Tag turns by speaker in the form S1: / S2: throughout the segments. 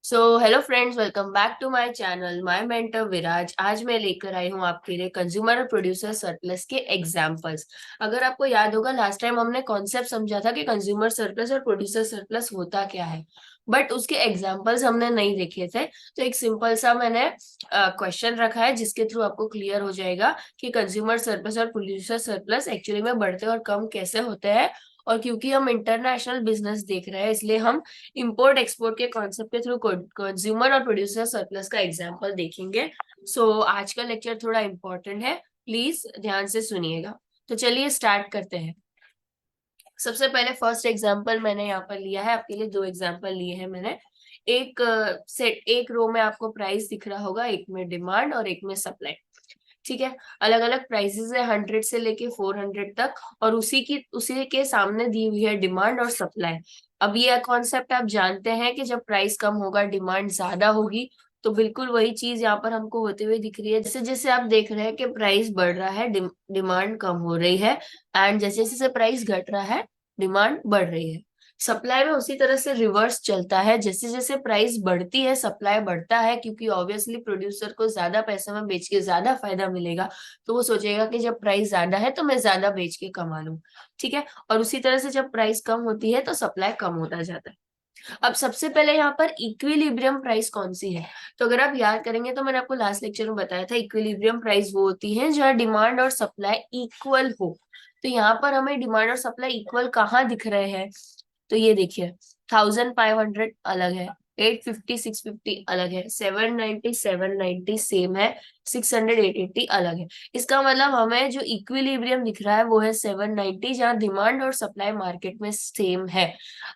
S1: So hello friends, welcome back to my channel my mentor Viraj. आज मैं लेकर आई हूँ आपके लिए कंज्यूमर और प्रोड्यूसर सरप्लस के एग्जांपल्स। अगर आपको याद होगा, लास्ट टाइम हमने कॉन्सेप्ट समझा था कि कंज्यूमर सरप्लस और प्रोड्यूसर सरप्लस होता क्या है, बट उसके एग्जांपल्स हमने नहीं देखे थे। तो एक सिंपल सा मैंने क्वेश्चन रखा है जिसके थ्रू आपको क्लियर हो जाएगा कि कंज्यूमर सरप्लस और प्रोड्यूसर सरप्लस एक्चुअली में बढ़ते और कम कैसे होते हैं। और क्योंकि हम इंटरनेशनल बिजनेस देख रहे हैं, इसलिए हम इंपोर्ट एक्सपोर्ट के कॉन्सेप्ट के थ्रू कंज्यूमर और प्रोड्यूसर सरप्लस का एग्जांपल देखेंगे। आज का लेक्चर थोड़ा इंपॉर्टेंट है, प्लीज ध्यान से सुनिएगा। तो चलिए स्टार्ट करते हैं। सबसे पहले फर्स्ट एग्जांपल मैंने यहाँ पर लिया है, आपके लिए दो एग्जांपल लिए हैं मैंने। एक सेट, एक रो में आपको प्राइस दिख रहा होगा, एक में डिमांड और एक में सप्लाई। ठीक है। अलग अलग प्राइसेस है, 100 से लेके 400 तक, और उसी के सामने दी हुई है डिमांड और सप्लाई। अब ये कॉन्सेप्ट आप जानते हैं कि जब प्राइस कम होगा डिमांड ज्यादा होगी। तो बिल्कुल वही चीज यहाँ पर हमको होते हुए दिख रही है। जैसे जैसे आप देख रहे हैं कि प्राइस बढ़ रहा है, डिमांड कम हो रही है। एंड जैसे जैसे प्राइस घट रहा है, डिमांड बढ़ रही है। सप्लाई में उसी तरह से रिवर्स चलता है, जैसे जैसे प्राइस बढ़ती है सप्लाई बढ़ता है, क्योंकि ऑब्वियसली प्रोड्यूसर को ज्यादा पैसे में बेच के ज्यादा फायदा मिलेगा। तो वो सोचेगा कि जब प्राइस ज्यादा है तो मैं ज्यादा बेच के कमा लूं। ठीक है। और उसी तरह से जब प्राइस कम होती है तो सप्लाई कम होता जाता है। अब सबसे पहले यहाँ पर इक्विलिब्रियम प्राइस कौन सी है? तो अगर आप याद करेंगे तो मैंने आपको लास्ट लेक्चर में बताया था, इक्विलिब्रियम प्राइस वो होती है जहाँ डिमांड और सप्लाई इक्वल हो। तो यहाँ पर हमें डिमांड और सप्लाई इक्वल कहाँ दिख रहे हैं? तो ये देखिए, 1500 अलग है, 850 650 अलग है, 790 790 सेम है, 600 880 अलग है। इसका मतलब हमें जो इक्विलिब्रियम दिख रहा है वो है 790, जहाँ डिमांड और सप्लाई मार्केट में सेम है।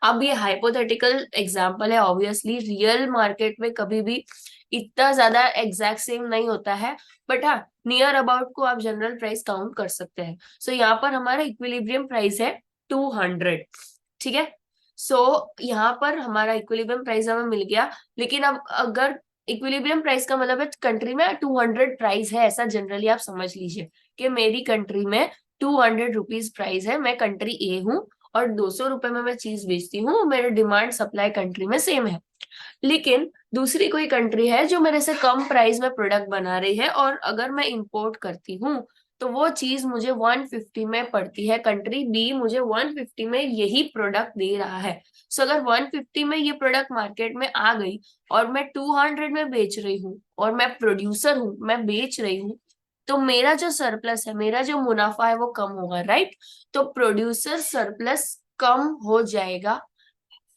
S1: अब ये हाइपोथेटिकल एग्जांपल है, ऑब्वियसली रियल मार्केट में कभी भी इतना ज्यादा एग्जैक्ट सेम नहीं होता है। बट हाँ, नियर अबाउट को आप जनरल प्राइस काउंट कर सकते हैं। यहाँ पर हमारा इक्विलिब्रियम प्राइस है 200। ठीक है। यहाँ पर हमारा इक्विलिब्रियम प्राइस हमें मिल गया। लेकिन अब अगर इक्विलिब्रियम प्राइस का मतलब है कंट्री में 200 प्राइस है, ऐसा जनरली आप समझ लीजिए कि मेरी कंट्री में 200 रुपीज प्राइस है, मैं कंट्री ए हूँ और 200 रुपए में मैं चीज बेचती हूँ, मेरे डिमांड सप्लाई कंट्री में सेम है। लेकिन दूसरी कोई कंट्री है जो मेरे से कम प्राइस में प्रोडक्ट बना रही है, और अगर मैं इंपोर्ट करती हूँ तो वो चीज मुझे 150 में पड़ती है। कंट्री बी मुझे 150 में यही प्रोडक्ट दे रहा है। अगर 150 में ये प्रोडक्ट मार्केट में आ गई और मैं 200 में बेच रही हूँ, और मैं प्रोड्यूसर हूँ, मैं बेच रही हूँ, तो मेरा जो सरप्लस है, मेरा जो मुनाफा है वो कम होगा, राइट? तो प्रोड्यूसर सरप्लस कम हो जाएगा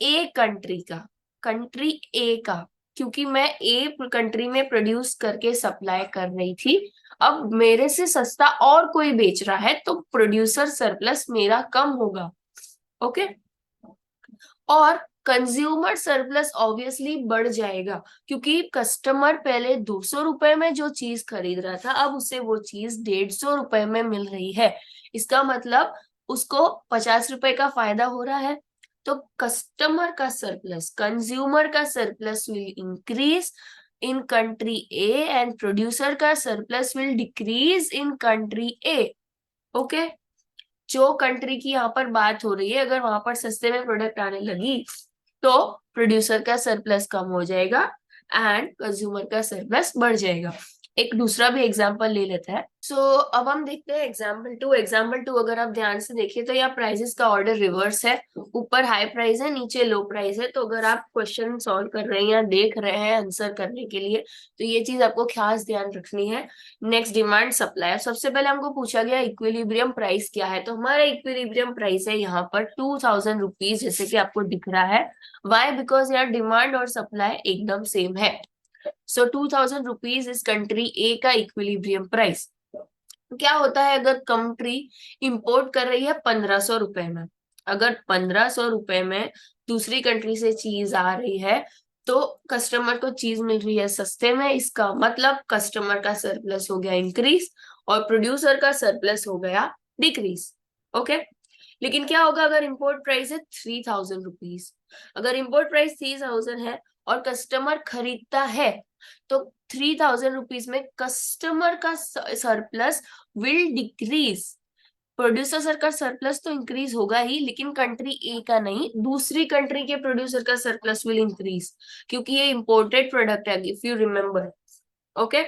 S1: ए कंट्री का, कंट्री ए का, क्योंकि मैं ए कंट्री में प्रोड्यूस करके सप्लाई कर रही थी। अब मेरे से सस्ता और कोई बेच रहा है तो प्रोड्यूसर सरप्लस मेरा कम होगा। ओके। और कंज्यूमर सरप्लस ऑब्वियसली बढ़ जाएगा, क्योंकि कस्टमर पहले 200 रुपए में जो चीज खरीद रहा था, अब उसे वो चीज 150 रुपए में मिल रही है। इसका मतलब उसको 50 रुपए का फायदा हो रहा है। तो कस्टमर का सरप्लस, कंज्यूमर का surplus will increase in country A, and producer का surplus will decrease in country A. Okay. जो कंट्री की यहाँ पर बात हो रही है, अगर वहां पर सस्ते में प्रोडक्ट आने लगी तो प्रोड्यूसर का सरप्लस कम हो जाएगा एंड कंज्यूमर का सरप्लस बढ़ जाएगा। एक दूसरा भी एग्जांपल ले लेते हैं। अब हम देखते हैं एग्जांपल 2। एग्जांपल 2 अगर आप ध्यान से देखिए तो यहाँ प्राइसेस का ऑर्डर रिवर्स है, ऊपर हाई प्राइस है, नीचे लो प्राइस है। तो अगर आप क्वेश्चन सॉल्व कर रहे हैं या देख रहे हैं आंसर करने के लिए, तो ये चीज आपको खास ध्यान रखनी है। Next, demand supply. सबसे पहले हमको पूछा गया इक्विलिब्रियम प्राइस क्या है, तो हमारा इक्विलिब्रियम प्राइस है यहाँ पर 2000 रुपीज, जैसे कि आपको दिख रहा है। वाई? बिकॉज यार डिमांड और सप्लाई एकदम सेम है। 2000 रुपीज इस कंट्री ए का इक्विलिब्रियम प्राइस। क्या होता है अगर कंट्री इंपोर्ट कर रही है 1500 रुपए में? अगर 1500 रुपए में दूसरी कंट्री से चीज आ रही है, तो कस्टमर को चीज मिल रही है सस्ते में, इसका मतलब कस्टमर का सरप्लस हो गया इंक्रीज और प्रोड्यूसर का सरप्लस हो गया डिक्रीज। ओके। लेकिन क्या होगा अगर इंपोर्ट प्राइस है 3000 रुपीज? अगर इंपोर्ट प्राइस 3000 है और कस्टमर खरीदता है, तो 3000 रुपीज में कस्टमर का सरप्लस विल डिक्रीज, प्रोड्यूसर का सरप्लस तो इंक्रीज होगा ही, लेकिन कंट्री ए का नहीं, दूसरी कंट्री के प्रोड्यूसर का सरप्लस विल इंक्रीज, क्योंकि ये इम्पोर्टेड प्रोडक्ट है, इफ यू रिमेम्बर। ओके।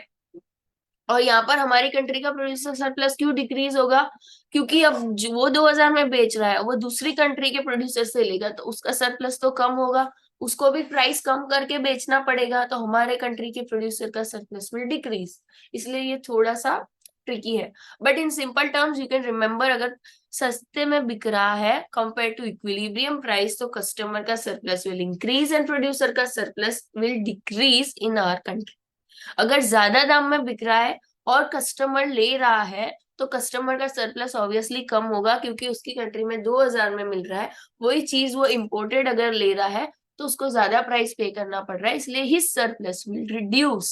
S1: और यहाँ पर हमारी कंट्री का प्रोड्यूसर सरप्लस क्यों डिक्रीज होगा? क्योंकि अब वो 2000 में बेच रहा है, वो दूसरी कंट्री के प्रोड्यूसर से लेगा, तो उसका सरप्लस तो कम होगा, उसको भी प्राइस कम करके बेचना पड़ेगा, तो हमारे कंट्री के प्रोड्यूसर का सरप्लस विल डिक्रीज। इसलिए ये थोड़ा सा ट्रिकी है, but in simple terms you can remember, अगर सस्ते में बिक रहा है कंपेयर टू इक्विलिब्रियम प्राइस, तो कस्टमर का surplus will increase and producer का surplus will decrease in our country. अगर ज्यादा दाम में बिक रहा है और कस्टमर ले रहा है, तो कस्टमर का सरप्लस ऑब्वियसली कम होगा, क्योंकि उसकी कंट्री में 2000 में मिल रहा है, वही चीज वो इम्पोर्टेड अगर ले रहा है तो उसको ज्यादा प्राइस पे करना पड़ रहा है, इसलिए his surplus will reduce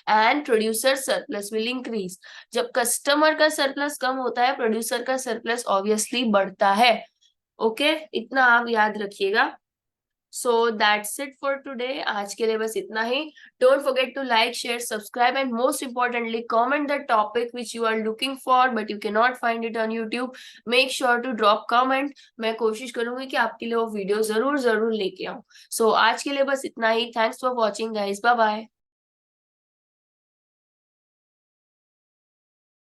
S1: and producer surplus will increase. जब कस्टमर का सरप्लस कम होता है, प्रोड्यूसर का सरप्लस ऑब्वियसली बढ़ता है। ओके, इतना आप याद रखिएगा। So that's it for today, आज के लिए बस इतना ही। Don't forget to like, share, subscribe and most importantly comment the topic which you are looking for but you can not find it on YouTube. Make sure to drop comment, मैं कोशिश करूंगी कि आपके लिए वो वीडियो जरूर जरूर लेके आऊं। सो आज के लिए बस इतना ही। Thanks for watching guys, bye bye.